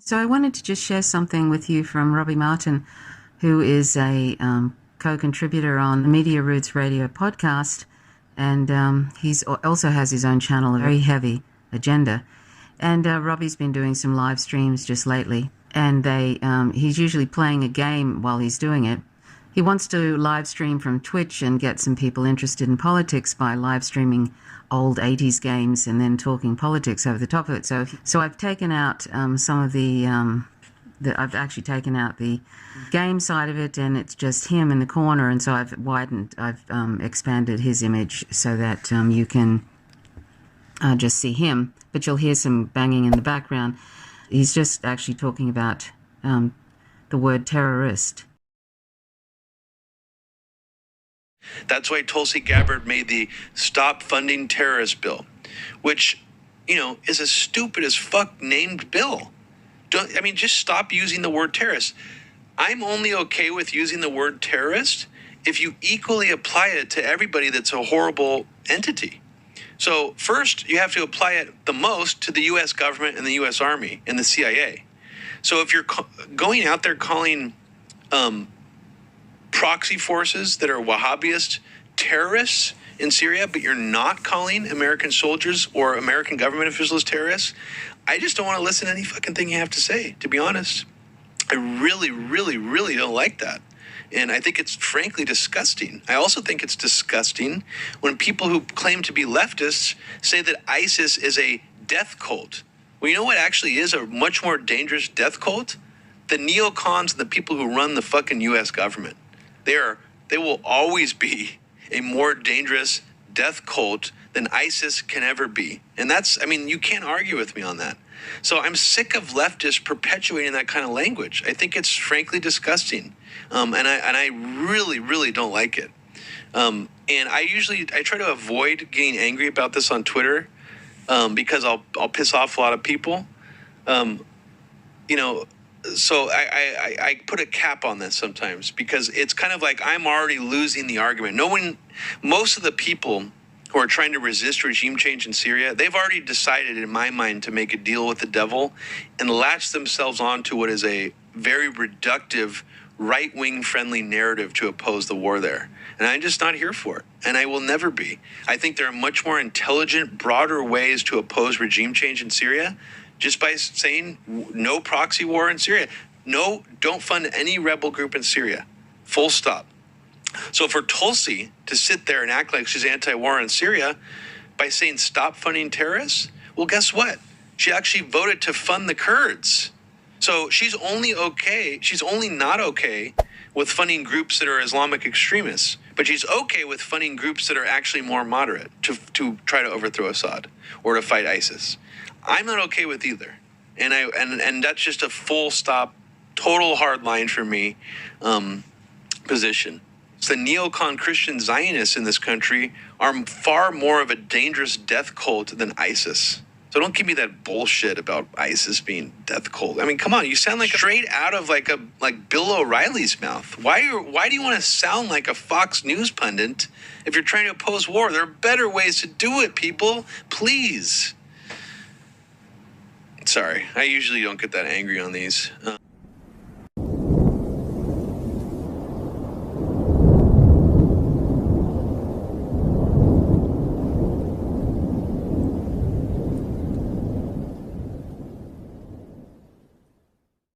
So I wanted to just share something with you from Robbie Martin, who is a co-contributor on the Media Roots Radio podcast, and he's also has his own channel, a very heavy agenda. And Robbie's been doing some live streams just lately, and he's usually playing a game while he's doing it. He wants to live stream from Twitch and get some people interested in politics by live streaming old 80s games and then talking politics over the top of it. So I've taken out some of I've actually taken out the game side of it, and it's just him in the corner. And so I've expanded his image so that you can just see him, but you'll hear some banging in the background. He's just actually talking about the word terrorist. That's why Tulsi Gabbard made the Stop Funding Terrorist bill, which, is a stupid as fuck named bill. Just stop using the word terrorist. I'm only okay with using the word terrorist if you equally apply it to everybody that's a horrible entity. So first, you have to apply it the most to the U.S. government and the U.S. Army and the CIA. So if you're going out there calling proxy forces that are Wahhabist terrorists in Syria, but you're not calling American soldiers or American government officials terrorists, I just don't want to listen to any fucking thing you have to say, to be honest. I really, really, really don't like that. And I think it's frankly disgusting. I also think it's disgusting when people who claim to be leftists say that ISIS is a death cult. Well, you know what actually is a much more dangerous death cult? The neocons and the people who run the fucking U.S. government. They will always be a more dangerous death cult than ISIS can ever be. And you can't argue with me on that. So I'm sick of leftists perpetuating that kind of language. I think it's frankly disgusting. And I really, really don't like it. And I try to avoid getting angry about this on Twitter because I'll piss off a lot of people. So I put a cap on this sometimes because it's kind of like I'm already losing the argument. Most of the people who are trying to resist regime change in Syria, they've already decided in my mind to make a deal with the devil and latch themselves onto what is a very reductive, right-wing friendly narrative to oppose the war there. And I'm just not here for it. And I will never be. I think there are much more intelligent, broader ways to oppose regime change in Syria just by saying no proxy war in Syria. No, don't fund any rebel group in Syria. Full stop. So for Tulsi to sit there and act like she's anti-war in Syria by saying stop funding terrorists, well, guess what? She actually voted to fund the Kurds. So she's only not okay with funding groups that are Islamic extremists, but she's okay with funding groups that are actually more moderate to try to overthrow Assad or to fight ISIS. I'm not okay with either. And that's just a full stop, total hard line for me position. The neocon Christian Zionists in this country are far more of a dangerous death cult than ISIS. So don't give me that bullshit about ISIS being death cult. Come on, you sound like straight out of like Bill O'Reilly's mouth. Why do you want to sound like a Fox News pundit if you're trying to oppose war? There are better ways to do it, people. Please. Sorry, I usually don't get that angry on these.